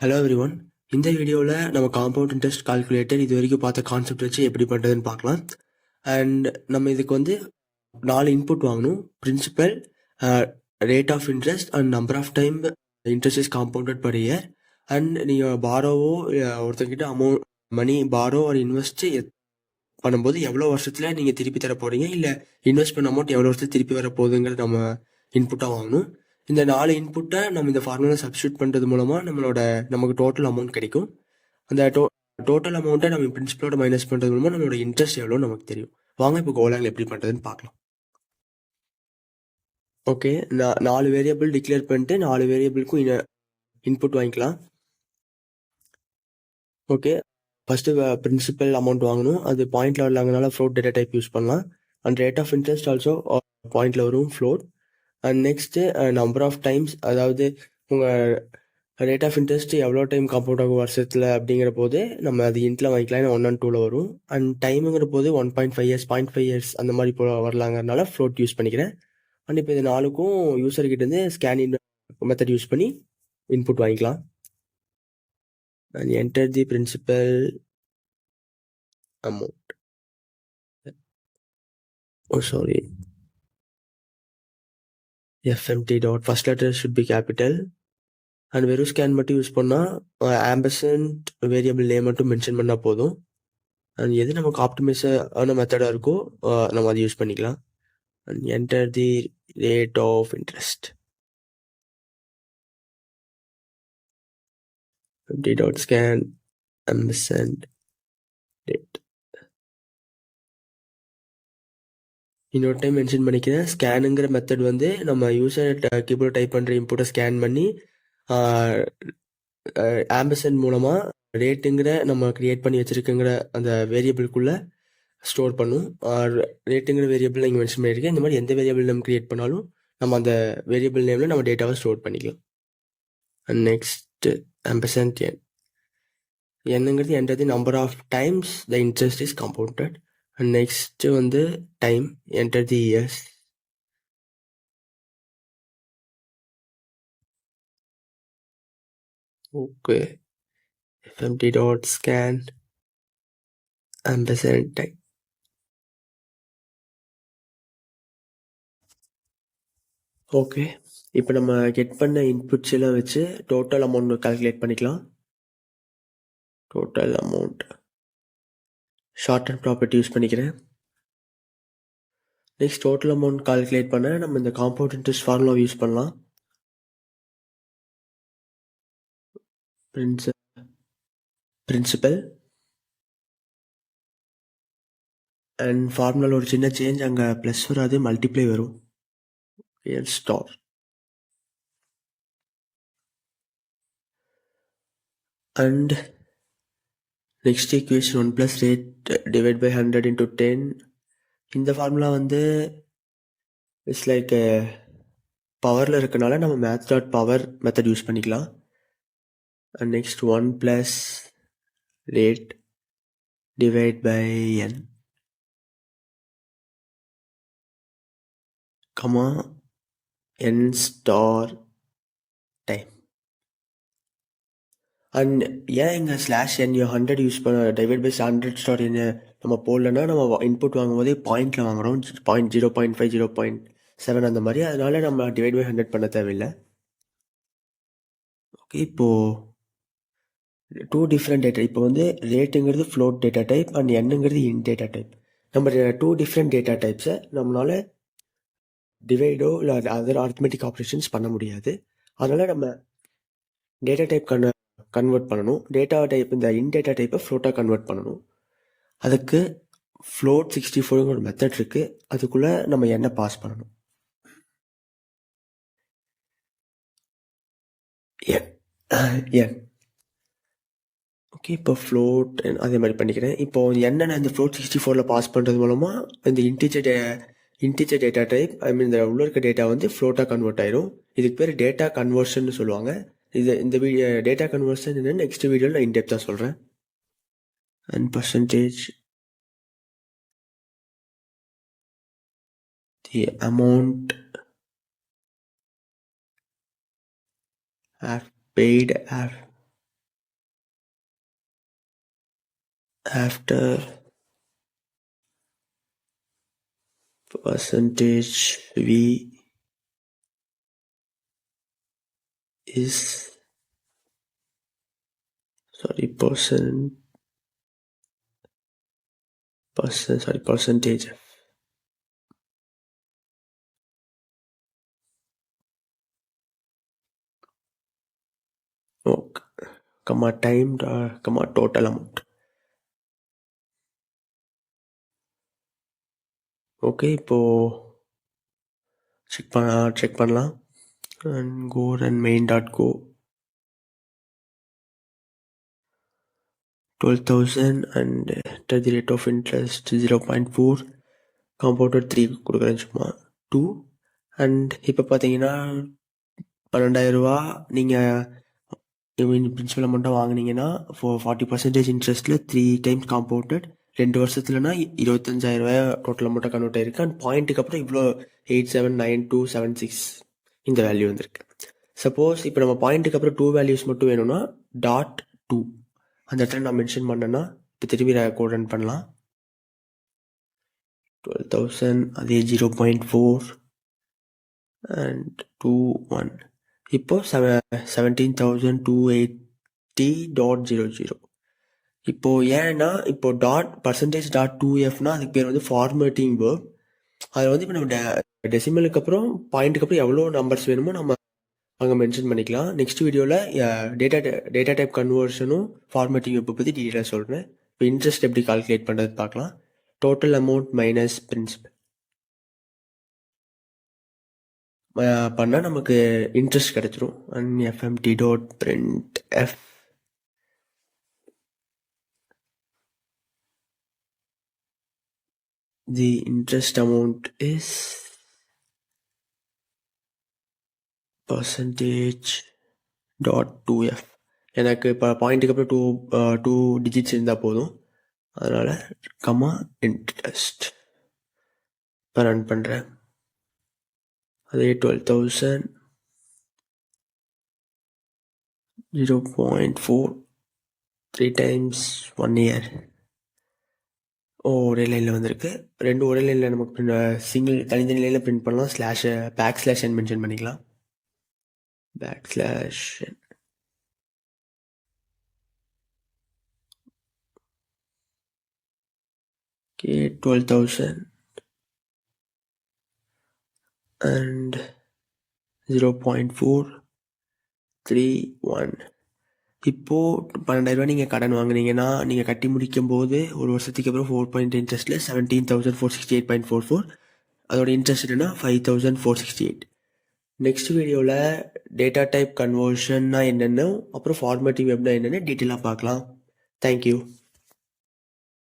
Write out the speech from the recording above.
Hello everyone. இந்த வீடியோவில் நம்ம காம்பவுண்ட் இன்ட்ரெஸ்ட் கால்குலேட்டர் இது வரைக்கும் பார்த்த கான்செப்ட் வச்சு எப்படி பண்ணுறதுன்னு பார்க்கலாம். அண்ட் நம்ம இதுக்கு வந்து 4 இன்புட் வாங்கணும். Principal, rate of interest and number of time interest is compounded per year. And நீங்கள் பாரோவோ ஒருத்தங்கிட்ட மணி பாரோ ஒரு இன்வெஸ்ட் பண்ணும்போது எவ்வளோ வருஷத்தில் நீங்கள் திருப்பி தர போகிறீங்க, இல்லை இன்வெஸ்ட் பண்ண அமௌண்ட் எவ்வளோ வருஷத்தில் திருப்பி வர போகுதுங்கிறது நம்ம இன்புட்டாக வாங்கணும். இந்த 4 இன்புட்டை நம்ம இந்த ஃபார்முலா சப்ஸ்டியூட் பண்ணுறது மூலமாக நமக்கு டோட்டல் அமௌண்ட் கிடைக்கும். அந்த டோட்டல் அமௌண்ட்டை நம்ம பிரின்சிபலோட மைனஸ் பண்ணுறது மூலமாக நம்மளோட இன்ட்ரெஸ்ட் எவ்வளோ நமக்கு தெரியும். வாங்க இப்போ கோலாங்கில் எப்படி பண்ணுறதுன்னு பார்க்கலாம். ஓகே, நான் 4 வேரியபிள் டிக்ளேர் பண்ணிட்டு 4 வேரியபிளுக்கும் இன்புட் வாங்கிக்கலாம். ஓகே, ஃபஸ்ட்டு பிரின்சிபல் அமௌண்ட் வாங்கணும். அது பாயிண்ட்ல வரலாங்கனால ஃப்ளோட் டேட்டா டைப் யூஸ் பண்ணலாம். And rate of interest also பாயிண்ட்ல வரும், float. And next number of times, அதாவது உங்கள் ரேட் ஆஃப் இன்ட்ரெஸ்ட் எவ்வளோ டைம் காம்பவுண்ட் ஆகும் வருஷத்தில் அப்படிங்கிற போது நம்ம அது இன்ட்டில் வாங்கிக்கலாம். 1 and 2ல் வரும். அண்ட் டைமுங்கிற போது 1.5 years 0.5 years அந்த மாதிரி வரலாங்கிறதுனால ஃப்ளோட் யூஸ் பண்ணிக்கிறேன். அண்ட் இப்போ இது 4க்கும் யூசர்கிட்டேருந்து ஸ்கேன் இன் மெத்தட் யூஸ் பண்ணி இன்புட் வாங்கிக்கலாம். And enter the principal amount. FMT dot first letter should be capital. And வெறும் ஸ்கேன் மட்டும் யூஸ் பண்ணால் ஆம்பர்சன்ட் வேரியபிள் நேம் மட்டும் மென்ஷன் பண்ணால் போதும். அண்ட் எது நமக்கு ஆப்டிமைஸான மெத்தடாக இருக்கோ நம்ம அதை யூஸ் பண்ணிக்கலாம். And enter the rate of interest. FMT dot scan ampersand rate. இன்னொரு டைம் மென்ஷன் பண்ணிக்கிறேன். ஸ்கேனுங்கிற மெத்தட் வந்து நம்ம யூசர் கீபோர்டு டைப் பண்ணுற இன்புட்டை ஸ்கேன் பண்ணி ஆம்பர்சண்ட் மூலமாக ரேட்டுங்கிற நம்ம கிரியேட் பண்ணி வச்சுருக்குங்கிற அந்த வேரியபிள்குள்ளே ஸ்டோர் பண்ணும். ரேட்டுங்கிற வேரியபிள் இங்கே மென்ஷன் பண்ணியிருக்கேன். இந்த மாதிரி எந்த வேரியபிள் நம்ம கிரியேட் பண்ணாலும் நம்ம அந்த வேரியபிள் நேமில் நம்ம டேட்டாவை ஸ்டோர் பண்ணிக்கலாம். அண்ட் நெக்ஸ்ட்டு ஆம்பர்சண்ட் என்னங்கிறது என்கிறது number of times the interest is compounded. And next வந்து time, enter the years. Okay, FMT dot scan ampersand time. Okay, இப்போ நம்ம கெட் பண்ண இன்புட்ஸ் எல்லாம் வச்சு டோட்டல் அமௌண்ட் கால்குலேட் பண்ணிக்கலாம். Total amount shorthand property use பண்ணிக்கிறேன். Next total amount calculate பண்ண நம்ம இந்த காம்பவுண்ட் இன்ட்ரெஸ்ட் ஃபார்முலா யூஸ் பண்ணலாம். பிரின்சிபல் அண்ட் ஃபார்முலாவில் ஒரு சின்ன சேஞ்ச், அங்கே ப்ளஸ் வராது, மல்டிப்ளை வரும். Star and next equation 1 + rate divide by 100 into 10. இந்த ஃபார்முலா வந்து இட்ஸ் லைக் பவரில் இருக்கனால நம்ம maths dot power method use பண்ணிக்கலாம். And next 1 + rate divide by n, comma n star time. And ஏன் இங்கே /n 100 யூஸ் பண்ண டிவைட் பை 100 ஸ்டார் என்ன நம்ம போடலன்னா, நம்ம இன்புட் வாங்கும்போதே பாயிண்டில் வாங்குகிறோம், 0.5 0.7 அந்த மாதிரி. அதனால நம்ம டிவைட் பை 100 பண்ண தேவையில்லை. ஓகே, இப்போது 2 டிஃப்ரெண்ட் டேட்டா. இப்போ வந்து ரேட்டுங்கிறது ஃப்ளோட் டேட்டா டைப் அண்ட் என்னங்கிறது இன் டேட்டா டைப். நம்ம 2 டிஃப்ரெண்ட் டேட்டா டைப்ஸை நம்மளால் டிவைடோ இல்லை அதர் அரித்மெட்டிக் ஆப்ரேஷன்ஸ் பண்ண முடியாது. அதனால் நம்ம டேட்டா டைப் கன்வெர்ட் பண்ணணும். டேட்டா டைப் இந்த இன் டேட்டா டைப்பை ஃப்ளோட்டாக கன்வெர்ட் பண்ணணும். அதுக்கு ஃப்ளோட் 64ங்கிற ஒரு மெத்தட் இருக்குது. அதுக்குள்ளே நம்ம என்ன பாஸ் பண்ணணும். என் ஓகே, இப்போ ஃப்ளோட் அதே மாதிரி பண்ணிக்கிறேன். இப்போ என்னென்ன இந்த ஃப்ளோட் 64ல் பாஸ் பண்ணுறது மூலமாக இந்த இன்டீஜர் டேட்டா டைப் இந்த உள்ள இருக்க டேட்டா வந்து ஃப்ளோட்டாக கன்வெர்ட் ஆயிரும். இதுக்கு பேர் டேட்டா கன்வர்ஷன் சொல்லுவாங்க. இந்த டேட்டா கன்வர்ஷன் என்னன்னு நெக்ஸ்ட் வீடியோவில் நான் இன்டெப்த்தாக சொல்கிறேன். And percentage the amount have paid after percentage V is percentage F. Okay. Comma time comma total amount. Okay, இப்போது செக் பண்ணலாம். And go run main.go 12,000 and enter the rate of interest 0.4, compounded 3 கொடுக்குறேன் சும்மா 2. And இப்போ பார்த்தீங்கன்னா 12,000 நீங்கள் principal அமௌண்ட்டாக வாங்கினீங்கன்னா 40% இன்ட்ரெஸ்ட்டில் 3 times compounded 2 வருஷத்துலனா 25,000 total அமௌண்ட்டாக கன்வெர்ட் ஆயிருக்கு. அண்ட் பாயிண்ட்டுக்கு அப்புறம் இவ்வளோ 879276 இந்த வேல்யூ வந்திருக்கு. சப்போஸ் இப்போ நம்ம பாயிண்ட்டுக்கு அப்புறம் 2 வேல்யூஸ் மட்டும் வேணும்னா .2 அந்த இடத்துல நான் மென்ஷன் பண்ணேன்னா இப்போ திரும்பி கோட் ரன் பண்ணலாம். 12,000 அதே 0.4 அண்ட் 2.1 இப்போ 17,280.00. இப்போ ஏன்னா இப்போ %.2Fனா அதுக்கு பேர் வந்து ஃபார்மேட்டிங் வேர்ப். அதில் வந்து இப்போ நம்ம டெசிமலுக்கு அப்புறம் பாயிண்ட்டுக்கு அப்புறம் எவ்வளோ நம்பர்ஸ் வேணுமோ நம்ம அங்கே மென்ஷன் பண்ணிக்கலாம். நெக்ஸ்ட் வீடியோவில் டேட்டா டைப் கன்வர்ஷனும் ஃபார்மேட்டிங் வெப்பை பற்றி டீட்டெயிலாக சொல்கிறேன். இப்போ இன்ட்ரெஸ்ட் எப்படி கால்குலேட் பண்ணுறது பார்க்கலாம். டோட்டல் அமௌண்ட் மைனஸ் பிரின்சிபல் பண்ணால் நமக்கு இன்ட்ரெஸ்ட் கிடைச்சிரும். And fmt.printf the interest amount is %.2F. எனக்கு இப்போ பாயிண்ட்டுக்கு அப்புறம் 2 டிஜிட்ஸ் இருந்தால் போதும். அதனால் கம்மா இன்ட்ரெஸ்ட் இப்போ ரன் பண்ணுறேன். அதே 12,000 0.4 3 டைம்ஸ் 1 year. ஒரே லைனில் வந்திருக்கு. 2 ஒரே லைனில் நமக்கு சிங்கிள் தனித்தனி லைனில் பிரிண்ட் பண்ணலாம். /n மென்ஷன் பண்ணிக்கலாம். /n okay, 12,000 and 0.431. இப்போது 12,000 நீங்கள் கடன் வாங்கினீங்கன்னா நீங்கள் கட்டி முடிக்கும் போது ஒரு வருஷத்துக்கு அப்புறம் 4% இன்ட்ரெஸ்ட்டில் 17,468.44 அதோட இன்ட்ரெஸ்ட் என்னன்னா 5,468. நெக்ஸ்ட் வீடியோவில் டேட்டா டைப் கன்வர்ஷன்னா என்னென்ன அப்புறம் ஃபார்மேட்டிவ் வெப்னா என்னென்னு டீட்டெயிலாக பார்க்கலாம். தேங்க்யூ.